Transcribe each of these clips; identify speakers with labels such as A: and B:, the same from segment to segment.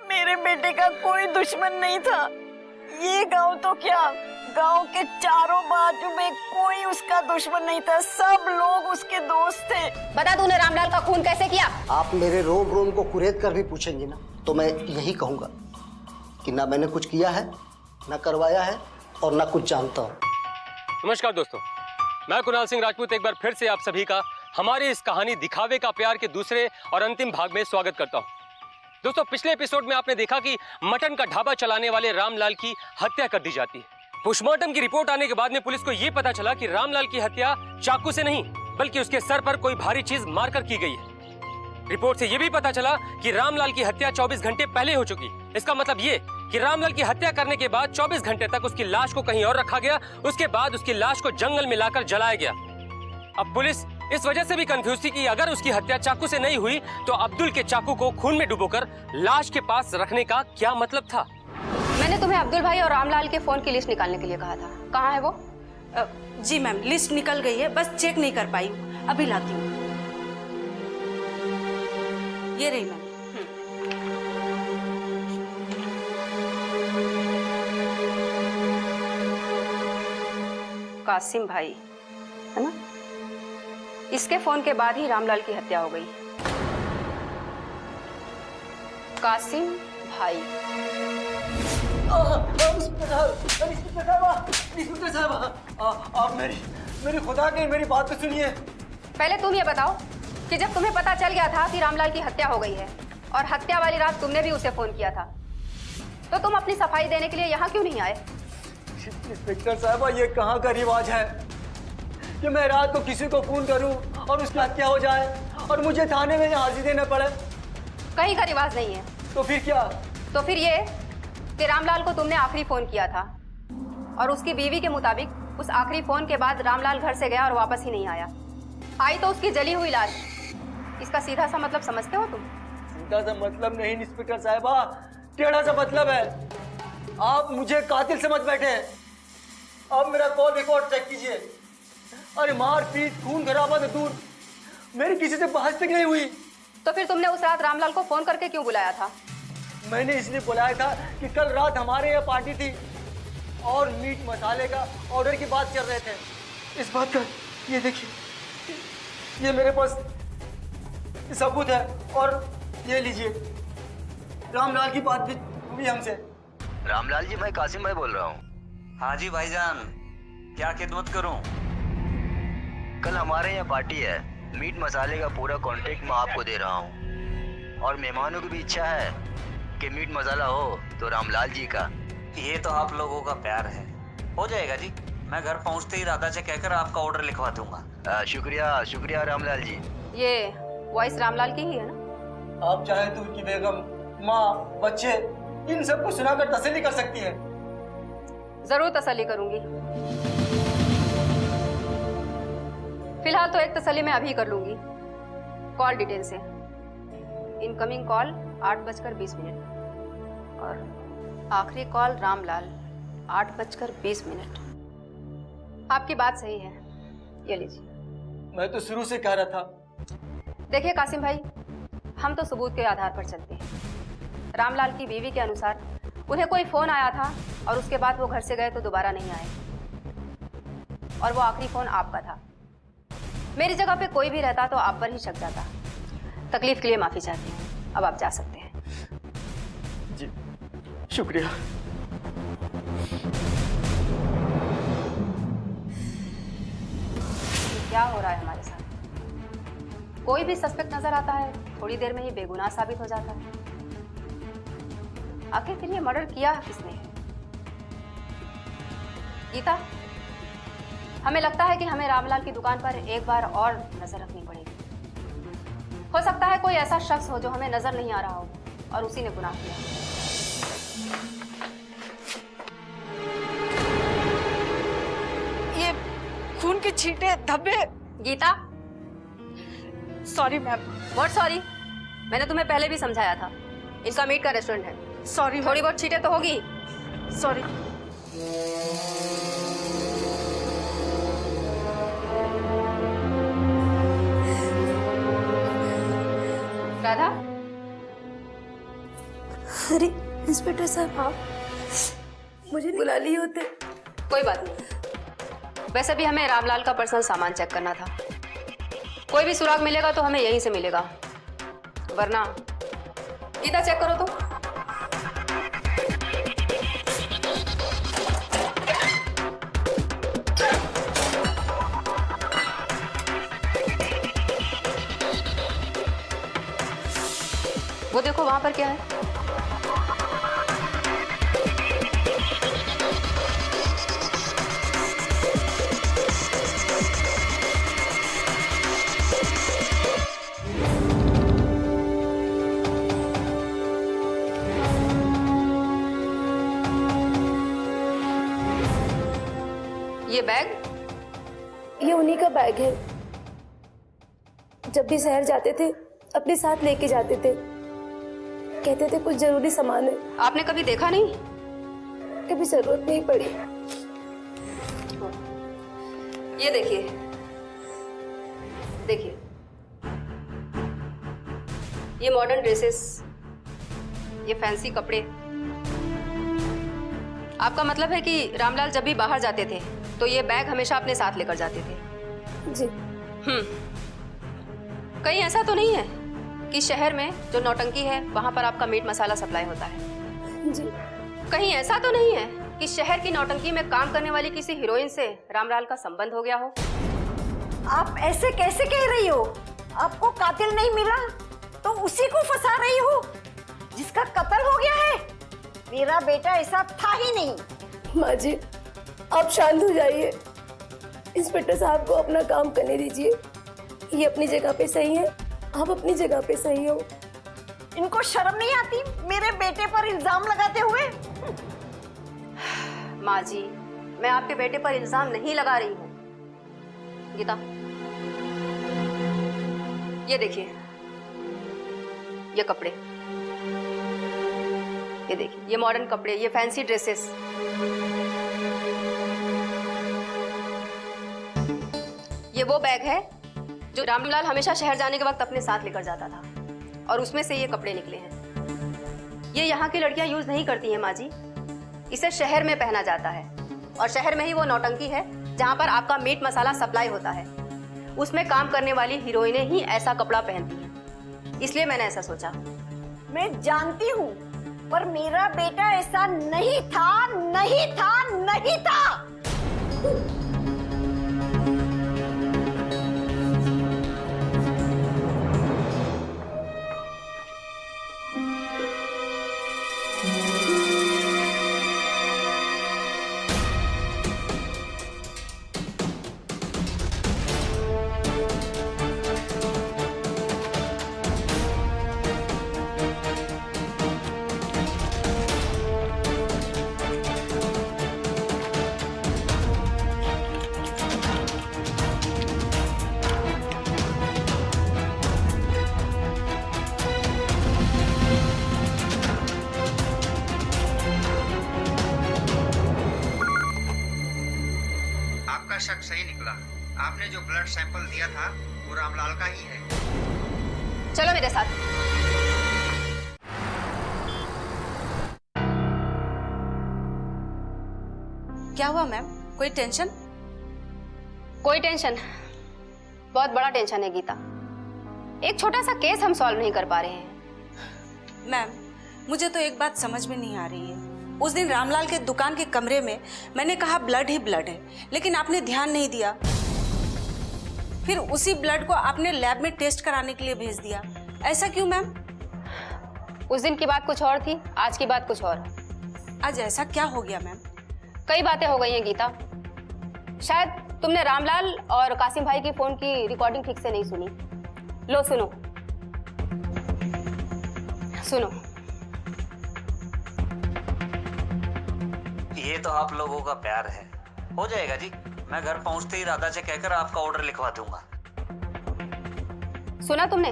A: मेरे बेटे का कोई दुश्मन नहीं था। ये गांव तो क्या, गांव के चारों बाजू में कोई उसका दुश्मन नहीं था, सब लोग उसके दोस्त थे।
B: बता तूने रामलाल का खून कैसे किया?
C: आप मेरे रोम रोम को कुरेद कर भी पूछेंगी ना तो मैं यही कहूंगा कि ना मैंने कुछ किया है, ना करवाया है और ना कुछ जानता हूँ।
D: नमस्कार दोस्तों, मैं कुणाल सिंह राजपूत एक बार फिर से आप सभी का हमारी इस कहानी दिखावे का प्यार के दूसरे और अंतिम भाग में स्वागत करता हूँ। दोस्तों, पिछले एपिसोड में आपने देखा कि मटन का ढाबा चलाने वाले रामलाल की हत्या कर दी जाती है। पोस्टमार्टम की रिपोर्ट आने के बाद में पुलिस को यह पता चला कि रामलाल की हत्या चाकू से नहीं बल्कि उसके सर पर कोई भारी चीज मारकर की गई है। रिपोर्ट से यह भी पता चला कि रामलाल की हत्या 24 घंटे पहले हो चुकी। इसका मतलब ये कि रामलाल की हत्या करने के बाद 24 घंटे तक उसकी लाश को कहीं और रखा गया, उसके बाद उसकी लाश को जंगल में लाकर जलाया गया। अब पुलिस इस वजह से भी कंफ्यूज थी कि अगर उसकी हत्या चाकू से नहीं हुई तो अब्दुल के चाकू को खून में डुबोकर लाश के पास रखने का क्या मतलब था।
B: मैंने तुम्हें अब्दुल भाई और रामलाल के फोन की लिस्ट निकालने के लिए कहा था, कहाँ है वो?
E: जी मैम, लिस्ट निकल गई है, बस चेक नहीं कर पाई हूँ, अभी लाती हूँ। ये रही मैम।
B: कासिम भाई है ना? इसके फोन के बाद ही रामलाल की हत्या हो गई। कासिम भाई।
F: आप मेरी खुदा के मेरी बात तो सुनिए।
B: पहले तुम ये बताओ कि जब तुम्हें पता चल गया था कि रामलाल की हत्या हो गई है और हत्या वाली रात तुमने भी उसे फोन किया था, तो तुम अपनी सफाई देने के लिए यहाँ क्यों नहीं आए?
F: इंस्पेक्टर साहबा, ये कहाँ का रिवाज है कि मैं रात को किसी को फोन करूं और उसकी हत्या हो जाए और मुझे थाने में हाजिरी देना पड़े?
B: कहीं का रिवाज नहीं है।
F: तो फिर क्या?
B: तो फिर ये कि रामलाल को तुमने आखिरी फोन किया था और उसकी बीवी के मुताबिक उस आखिरी फोन के बाद रामलाल घर से गया और वापस ही नहीं आया। आई तो उसकी जली हुई लाश। इसका सीधा सा मतलब समझते हो तुम?
F: सीधा सा मतलब नहीं इंस्पेक्टर साहबा, टेढ़ा सा मतलब है। आप मुझे कातिल समझ बैठे। अब मेरा कॉल रिकॉर्ड चेक कीजिए। अरे मार पीट खून खराबा तो दूर, मेरी किसी से बहस तक नहीं हुई।
B: तो फिर तुमने उस रात रामलाल को फोन करके क्यों बुलाया था?
F: मैंने इसलिए बुलाया था कि कल रात हमारे यहाँ पार्टी थी और मीट मसाले का ऑर्डर की बात कर रहे थे। इस बात का ये देखिए, ये मेरे पास सबूत है और ये लीजिए, रामलाल की बात भी हुई हमसे।
G: रामलाल जी, मैं कासिम भाई बोल रहा हूँ।
H: हाँ जी भाईजान, क्या खिदमत करूँ?
G: कल हमारे यहाँ पार्टी है, मीट मसाले का पूरा कॉन्ट्रैक्ट मैं आपको दे रहा हूँ और मेहमानों की भी इच्छा है कि मीट मसाला हो तो रामलाल जी का।
H: ये तो आप लोगों का प्यार है, हो जाएगा जी। मैं घर पहुँचते ही राधा से कहकर आपका ऑर्डर लिखवा दूंगा।
G: शुक्रिया शुक्रिया रामलाल जी।
B: ये वॉइस रामलाल की ही है ना?
F: आप चाहे तो उनकी बेगम, माँ, बच्चे इन सबको सुनाकर तसल्ली कर सकती है।
B: जरूर तसल्ली करूंगी। फिलहाल तो एक तसल्ली मैं अभी कर लूंगी। कॉल डिटेल से इनकमिंग कॉल 8:20 और आखिरी कॉल रामलाल 8:20। आपकी बात सही है, ये लीजिए।
F: मैं तो शुरू से कह रहा था।
B: देखिए कासिम भाई, हम तो सबूत के आधार पर चलते हैं। रामलाल की बीवी के अनुसार उन्हें कोई फोन आया था और उसके बाद वो घर से गए तो दोबारा नहीं आए और वो आखिरी फोन आपका था। मेरी जगह पे कोई भी रहता तो आप पर ही शक जाता। तकलीफ के लिए माफी चाहती हूँ, अब आप जा सकते हैं।
F: जी शुक्रिया।
B: क्या हो रहा है हमारे साथ? कोई भी सस्पेक्ट नजर आता है, थोड़ी देर में ही बेगुनाह साबित हो जाता है। आखिर फिर ये मर्डर किया किसने? गीता, हमें लगता है कि हमें रामलाल की दुकान पर एक बार और नजर रखनी पड़ेगी। हो सकता है कोई ऐसा शख्स हो जो हमें नजर नहीं आ रहा हो और उसी ने गुनाह किया।
A: ये खून के छींटे, धब्बे।
B: Geeta,
E: sorry ma'am.
B: What sorry? मैंने तुम्हें पहले भी समझाया था, इनका मीट का रेस्टोरेंट है।
E: सॉरी,
B: थोड़ी बहुत छींटे तो होगी।
E: सॉरी।
B: राधा,
I: अरे इंस्पेक्टर साहब, आप मुझे बुला लिए होते।
B: कोई बात नहीं। वैसे भी हमें रामलाल का पर्सनल सामान चेक करना था। कोई भी सुराग मिलेगा तो हमें यहीं से मिलेगा, वरना गीता चेक करो तो। वो देखो वहां पर क्या है। ये बैग?
I: ये उन्हीं का बैग है। जब भी शहर जाते थे अपने साथ लेके जाते थे, कहते थे कुछ जरूरी सामान है।
B: आपने कभी देखा नहीं?
I: कभी जरूरत नहीं पड़ी।
B: ये देखिए, देखिए, ये मॉडर्न ड्रेसेस, ये फैंसी कपड़े। आपका मतलब है कि रामलाल जब भी बाहर जाते थे तो ये बैग हमेशा अपने साथ लेकर जाते थे?
I: जी।
B: कहीं ऐसा तो नहीं है कि शहर में जो नौटंकी है वहां पर आपका मीट मसाला सप्लाई होता है?
I: जी।
B: कहीं ऐसा तो नहीं है कि शहर की नौटंकी में काम करने वाली किसी हीरोइन से रामलाल का संबंध हो गया हो?
A: आप ऐसे कैसे कह रही हो? आपको कातिल नहीं मिला तो उसी को फंसा रही हो जिसका कत्ल हो गया है। मेरा बेटा ऐसा था ही नहीं।
I: माँ जी, आप शांत हो जाइए। इंस्पेक्टर साहब को अपना काम करने दीजिए। ये अपनी जगह पे सही है, आप अपनी जगह पे सही हो।
A: इनको शर्म नहीं आती मेरे बेटे पर इल्जाम लगाते हुए?
B: माँ जी, मैं आपके बेटे पर इल्जाम नहीं लगा रही हूँ। गीता, ये देखिए, ये कपड़े, ये देखिए, ये मॉडर्न कपड़े, ये फैंसी ड्रेसेस। ये वो बैग है जो रामलाल हमेशा शहर जाने के वक्त अपने साथ लेकर जाता था, और उसमें से ये कपड़े निकले हैं। ये यहाँ की लड़कियां यूज नहीं करती हैं माँ जी, इसे शहर में पहना जाता है, और शहर में ही वो नौटंकी है जहाँ पर आपका मीट मसाला सप्लाई होता है। उसमें काम करने वाली हीरोइनें ही ऐसा कपड़ा पहनती हैं, इसलिए मैंने ऐसा सोचा।
A: मैं जानती हूँ, पर मेरा बेटा ऐसा नहीं था, नहीं था, नहीं था।
J: शक सही निकला। आपने जो ब्लड सैंपल दिया था वो रामलाल का ही है।
B: चलो मेरे साथ।
E: क्या हुआ मैम, कोई टेंशन?
B: कोई टेंशन? बहुत बड़ा टेंशन है गीता। एक छोटा सा केस हम सॉल्व नहीं कर पा रहे हैं।
E: मैम, मुझे तो एक बात समझ में नहीं आ रही है। उस दिन रामलाल के दुकान के कमरे में मैंने कहा ब्लड ही ब्लड है, लेकिन आपने ध्यान नहीं दिया। फिर उसी ब्लड को आपने लैब में टेस्ट कराने के लिए भेज दिया। ऐसा क्यों मैम?
B: उस दिन की बात कुछ और थी, आज की बात कुछ और।
E: आज ऐसा क्या हो गया मैम?
B: कई बातें हो गई हैं गीता। शायद तुमने रामलाल और कासिम भाई की फोन की रिकॉर्डिंग ठीक से नहीं सुनी। लो सुनो, सुनो।
H: ये तो आप लोगों का प्यार है। हो जाएगा जी, मैं घर पहुंचते ही राधा से कहकर आपका ऑर्डर लिखवा दूंगा।
B: सुना तुमने?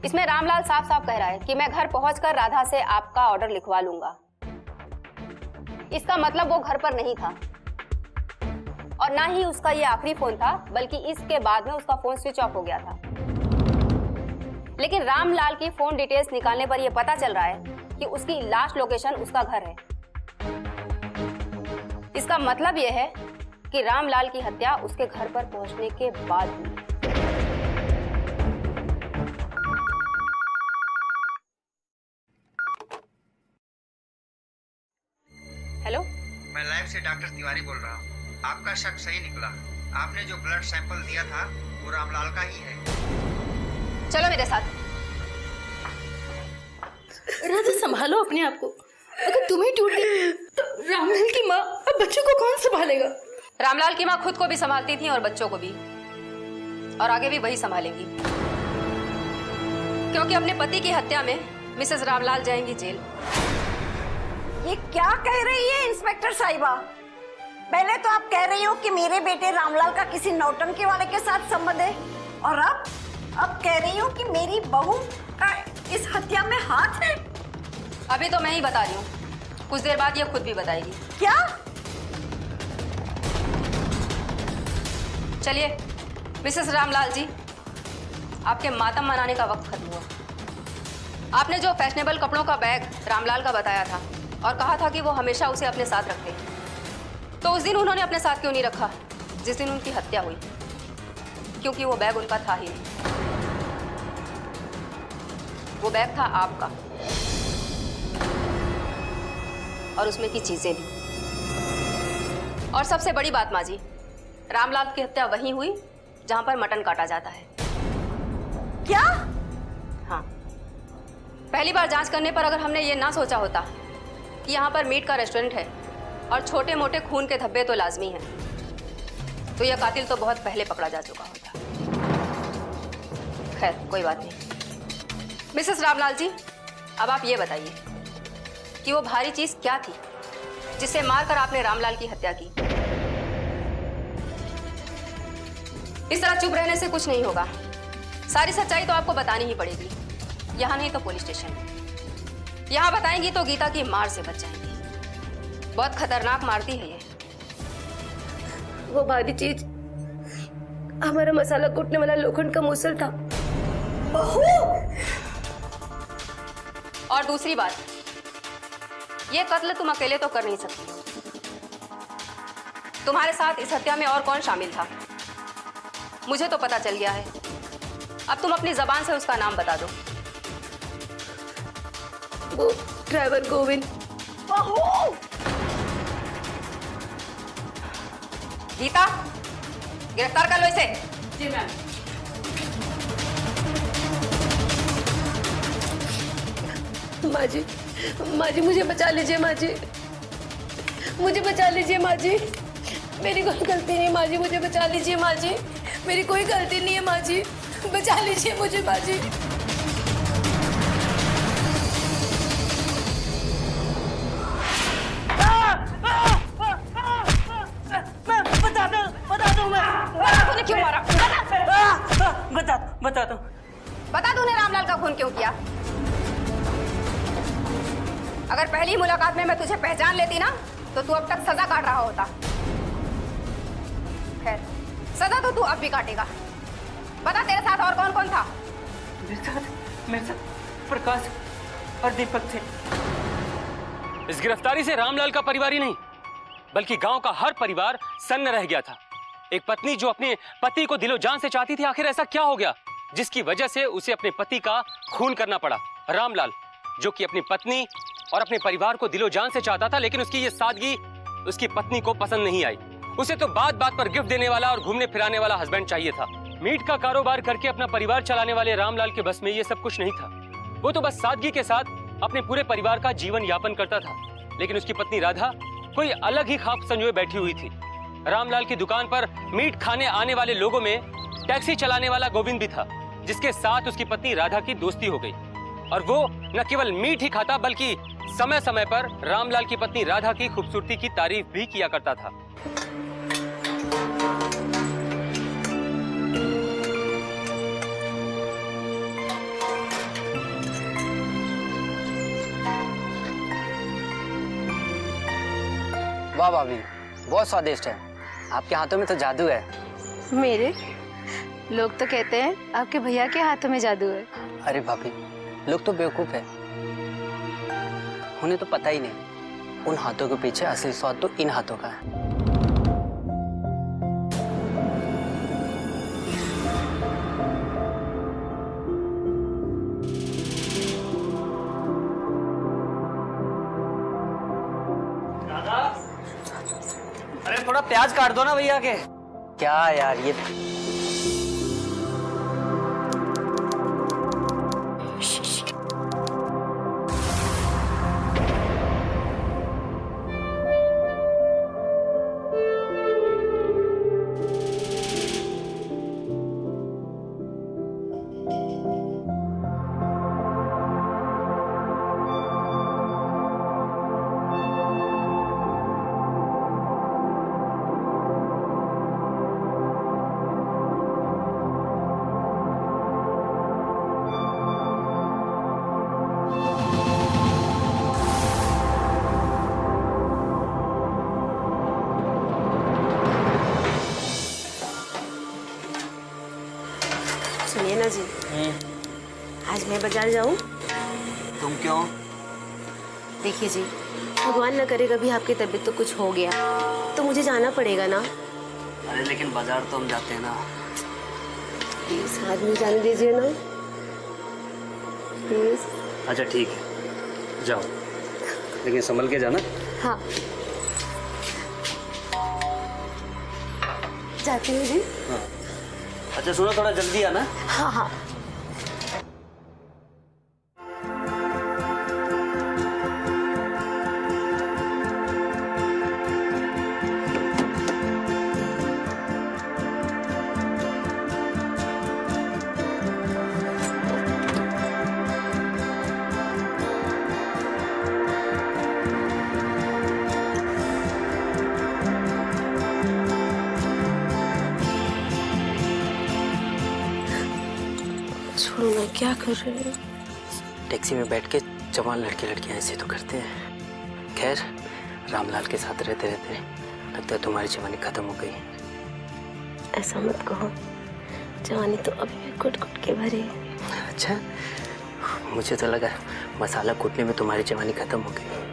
B: इसमें रामलाल साफ साफ कह रहा है कि मैं घर पहुंचकर राधा से आपका ऑर्डर लिखवा लूंगा। इसका मतलब वो घर पर नहीं था, और ना ही उसका ये आखिरी फोन था, बल्कि इसके बाद में उसका फोन स्विच ऑफ हो गया था। लेकिन रामलाल की फोन डिटेल्स निकालने पर यह पता चल रहा है कि उसकी लास्ट लोकेशन उसका घर है। इसका मतलब यह है कि रामलाल की हत्या उसके घर पर पहुंचने के बाद हुई। हेलो,
J: मैं लाइव से डॉक्टर तिवारी बोल रहा हूँ। आपका शक सही निकला। आपने जो ब्लड सैंपल दिया था वो रामलाल का ही है।
B: चलो मेरे साथ।
I: राधा संभालो अपने आप को। अगर तुम्हें टूट गई तो रामलाल की माँ अब बच्चों को कौन संभालेगा?
B: रामलाल की माँ खुद को भी संभालती थी और बच्चों को भी, और आगे भी वही संभालेंगी, क्योंकि अपने पति की हत्या में मिसेस रामलाल जाएंगी जेल।
A: ये क्या कह रही है इंस्पेक्टर साहिबा? पहले तो आप कह रही हो कि मेरे बेटे रामलाल का किसी नौटंकी वाले के साथ संबंध है, और अब कह रही हो कि मेरी बहू का इस हत्या में हाथ है।
B: अभी तो मैं ही बता रही हूँ, कुछ देर बाद ये खुद भी बताएगी।
A: क्या?
B: चलिए मिसेस रामलाल जी, आपके मातम मनाने का वक्त खत्म हुआ। आपने जो फैशनेबल कपड़ों का बैग रामलाल का बताया था और कहा था कि वो हमेशा उसे अपने साथ रखते हैं, तो उस दिन उन्होंने अपने साथ क्यों नहीं रखा जिस दिन उनकी हत्या हुई? क्योंकि वो बैग उनका था ही नहीं, वो बैग था आपका, और उसमें की चीजें भी। और सबसे बड़ी बात माँ जी, रामलाल की हत्या वहीं हुई जहां पर मटन काटा जाता है।
A: क्या?
B: हाँ, पहली बार जांच करने पर अगर हमने ये ना सोचा होता कि यहाँ पर मीट का रेस्टोरेंट है और छोटे मोटे खून के धब्बे तो लाजमी हैं, तो यह कातिल तो बहुत पहले पकड़ा जा चुका होता। खैर कोई बात नहीं। मिसेस रामलाल जी, अब आप ये बताइए कि वो भारी चीज क्या थी जिसे मारकर आपने रामलाल की हत्या की? इस तरह चुप रहने से कुछ नहीं होगा, सारी सच्चाई तो आपको बतानी ही पड़ेगी। यहाँ नहीं तो पुलिस स्टेशन में। यहाँ बताएंगी तो गीता की मार से बच जाएंगी। बहुत खतरनाक मारती है ये।
I: वो भारी चीज हमारा मसाला कूटने वाला लोखंड का मूसल था।
B: और दूसरी बात, ये कत्ल तुम अकेले तो कर नहीं सकती। तुम्हारे साथ इस हत्या में और कौन शामिल था मुझे तो पता चल गया है। अब तुम अपनी जबान से उसका नाम बता दो।
I: वो ड्राइवर गोविंद।
B: गीता, गिरफ्तार कर लो इसे।
I: जी मैम। माँ जी मुझे बचा लीजिए माँ जी, मुझे बचा लीजिए माँ जी, मेरी कोई गलती नहीं माँ जी, मुझे बचा लीजिए माँ जी, मेरी कोई गलती नहीं है माँ जी, बचा लीजिए मुझे माँ जी।
B: तूने क्यों मारा? बता तूने रामलाल का खून क्यों किया? अगर पहली मुलाकात में मैं तुझे पहचान लेती ना तो तू अब तक सजा काट रहा होता। खैर, सजा तो तू अब भी काटेगा। बता तेरे साथ और कौन कौन था?
F: मेरे साथ प्रकाश और दीपक थे।
D: इस गिरफ्तारी से रामलाल का परिवार ही नहीं बल्कि गांव का हर परिवार सन्न रह गया था। एक पत्नी जो अपने पति को दिलो जान से चाहती थी, आखिर ऐसा क्या हो गया जिसकी वजह से उसे अपने पति का खून करना पड़ा? रामलाल जो कि अपनी पत्नी और अपने परिवार को दिलो जान से चाहता था, लेकिन उसकी ये सादगी उसकी पत्नी को पसंद नहीं आई। उसे तो बात बात पर गिफ्ट देने वाला और घूमने फिराने वाला हस्बैंड चाहिए था। मीट का कारोबार करके अपना परिवार चलाने वाले रामलाल के बस में ये सब कुछ नहीं था। वो तो बस सादगी के साथ अपने पूरे परिवार का जीवन यापन करता था, लेकिन उसकी पत्नी राधा कोई अलग ही ख्वाब संजोए बैठी हुई थी। रामलाल की दुकान पर मीट खाने आने वाले लोगों में टैक्सी चलाने वाला गोविंद भी था, जिसके साथ उसकी पत्नी राधा की दोस्ती हो गई। और वो न केवल मीट ही खाता बल्कि समय समय पर रामलाल की पत्नी राधा की खूबसूरती की तारीफ भी किया करता था।
K: वाह भाभी, बहुत स्वादिष्ट है। आपके हाथों में तो जादू है।
I: मेरे
B: लोग तो कहते हैं आपके भैया के हाथों में जादू है।
K: अरे भाभी, लोग तो बेवकूफ है, उन्हें तो पता ही नहीं उन हाथों के पीछे असली स्वाद तो इन हाथों का है।
H: राधा, अरे थोड़ा प्याज काट दो ना भैया के।
K: क्या यार ये
I: सुनिए ना जी, आज मैं बाजार जाऊं?
K: तुम क्यों?
I: देखिए जी, भगवान न करे कभी आपकी तबीयत तो कुछ हो गया तो मुझे जाना पड़ेगा ना।
K: अरे लेकिन बाजार तो हम जाते हैं ना।
I: प्लीज आज मुझे जाने दीजिए ना, प्लीज।
K: अच्छा ठीक है, जाओ, लेकिन संभल के जाना।
I: हाँ, जाती हूँ जी।
K: हाँ। अच्छा सुनो, थोड़ा जल्दी आना।
I: हाँ हाँ। छोड़ो ना, क्या कर रहे हो?
K: टैक्सी में बैठ के जवान लड़के लड़कियां ऐसे तो करते हैं। खैर, रामलाल के साथ रहते रहते लगता है तुम्हारी जवानी खत्म हो गई।
I: ऐसा मत कहो, जवानी तो अभी भी कुट कुट के भरी है।
K: अच्छा, मुझे तो लगा मसाला कूटने में तुम्हारी जवानी खत्म हो गई।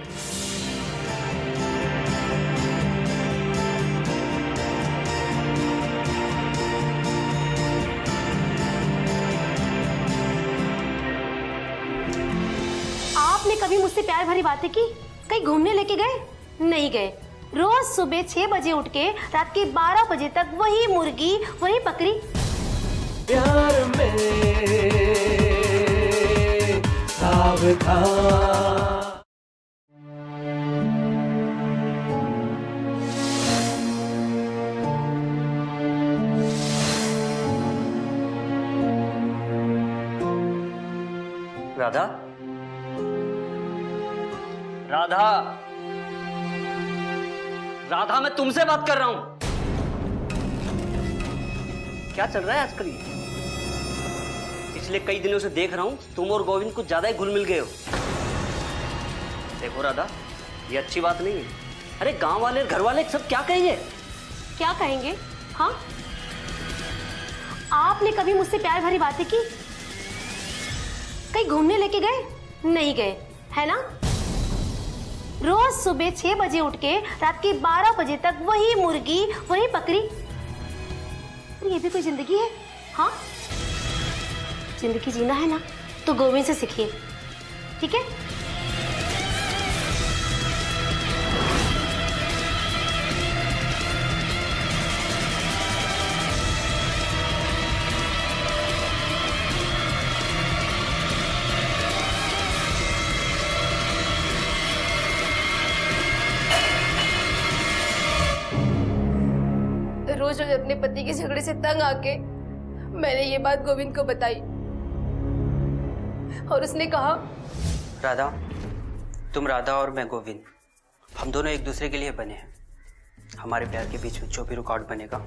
I: आपने कभी मुझसे प्यार भरी बातें की? कहीं घूमने लेके गए? नहीं गए। रोज सुबह 6 बजे उठ के रात के 12 बजे तक वही मुर्गी वही बकरी।
L: प्यार में सावधान।
K: राधा, राधा, राधा, मैं तुमसे बात कर रहा हूं। क्या चल रहा है आजकल? पिछले कई दिनों से देख रहा हूं तुम और गोविंद कुछ ज्यादा ही घुल मिल गए हो। देखो राधा, ये अच्छी बात नहीं है। अरे गांव वाले घर वाले सब क्या कहेंगे?
I: क्या कहेंगे? हाँ, आपने कभी मुझसे प्यार भरी बातें की? कहीं घूमने लेके गए? नहीं गए, है ना? रोज सुबह 6 बजे उठ के रात के 12 बजे तक वही मुर्गी वही बकरी। ये भी कोई जिंदगी है? हाँ, जिंदगी जीना है ना तो गोविंद से सीखिए, ठीक है? रोज रोज अपने पति के झगड़े से तंग आके मैंने ये बात गोविंद को बताई और उसने कहा,
K: राधा, तुम राधा और मैं गोविंद, हम दोनों एक दूसरे के लिए बने हैं। हमारे प्यार के बीच में जो भी रुकावट बनेगा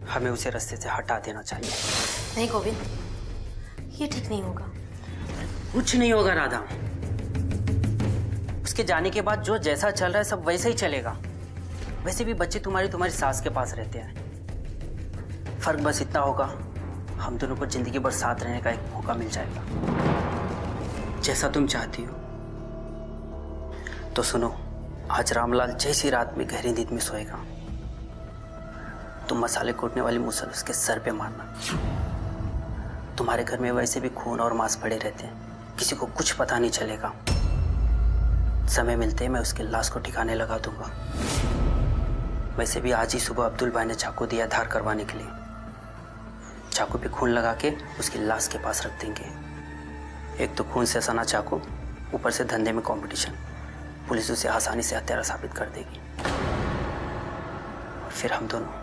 K: हमें उसे रास्ते से हटा देना चाहिए।
I: नहीं गोविंद, ये ठीक नहीं होगा।
K: कुछ नहीं होगा राधा, उसके जाने के बाद जो जैसा चल रहा है सब वैसे ही चलेगा। वैसे भी बच्चे तुम्हारी सास के पास रहते हैं, फर्क बस इतना होगा, हम दोनों को जिंदगी भर साथ रहने का एक मौका मिल जाएगा, जैसा तुम चाहती हो। तो सुनो, आज रामलाल जैसी रात में गहरी नींद में सोएगा, तुम मसाले कूटने वाली मुसल उसके सर पे मारना। तुम्हारे घर में वैसे भी खून और मांस पड़े रहते हैं, किसी को कुछ पता नहीं चलेगा। समय मिलते ही मैं उसकी लाश को ठिकाने लगा दूंगा। वैसे भी आज ही सुबह अब्दुल भाई ने चाकू दिया धार करवाने के लिए। चाकू पे खून लगा के उसकी लाश के पास रख देंगे। एक तो खून से सना चाकू, ऊपर से धंधे में कंपटीशन, पुलिस उसे आसानी से हत्यारा साबित कर देगी। और फिर हम दोनों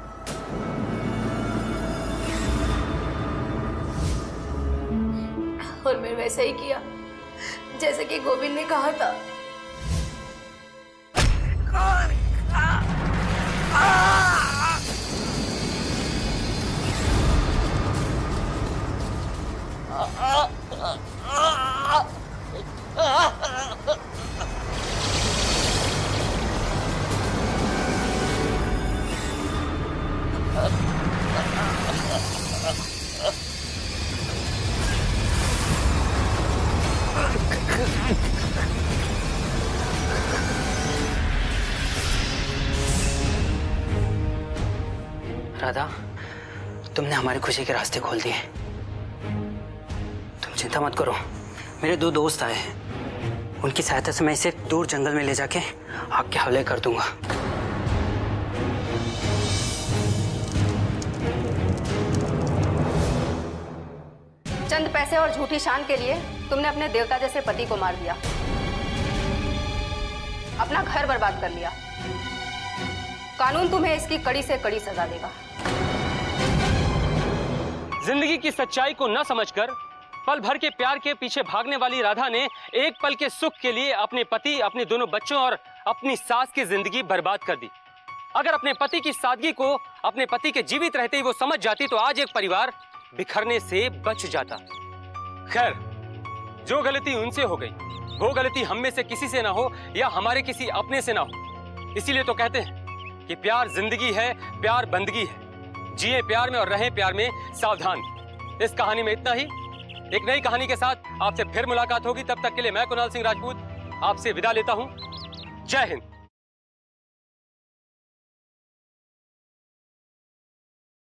I: और मैंने वैसा ही किया जैसे कि गोविंद ने कहा था।
K: राधा, तुमने हमारी खुशी के रास्ते खोल दिए। तुम चिंता मत करो, मेरे 2 दोस्त आए हैं, उनकी सहायता से मैं इसे दूर जंगल में ले जाके आग के हवाले कर दूंगा।
B: चंद पैसे और झूठी शान के लिए तुमने अपने देवता जैसे पति को मार दिया, अपना घर बर्बाद कर लिया। कानून तुम्हें इसकी कड़ी से कड़ी सजा देगा।
D: जिंदगी की सच्चाई को न समझकर पल भर के प्यार के पीछे भागने वाली राधा ने एक पल के सुख के लिए अपने पति, अपने दोनों बच्चों और अपनी सास की जिंदगी बर्बाद कर दी। अगर अपने पति की सादगी को अपने पति के जीवित रहते ही वो समझ जाती तो आज एक परिवार बिखरने से बच जाता। खैर, जो गलती उनसे हो गई वो गलती हम में से किसी से ना हो या हमारे किसी अपने से ना हो। इसीलिए तो कहते हैं कि प्यार जिंदगी है, प्यार बंदगी है। जिए प्यार में और रहें प्यार में सावधान। इस कहानी में इतना ही। एक नई कहानी के साथ आपसे फिर मुलाकात होगी। तब तक के लिए मैं कुणाल सिंह राजपूत आपसे विदा लेता हूं। जय हिंद।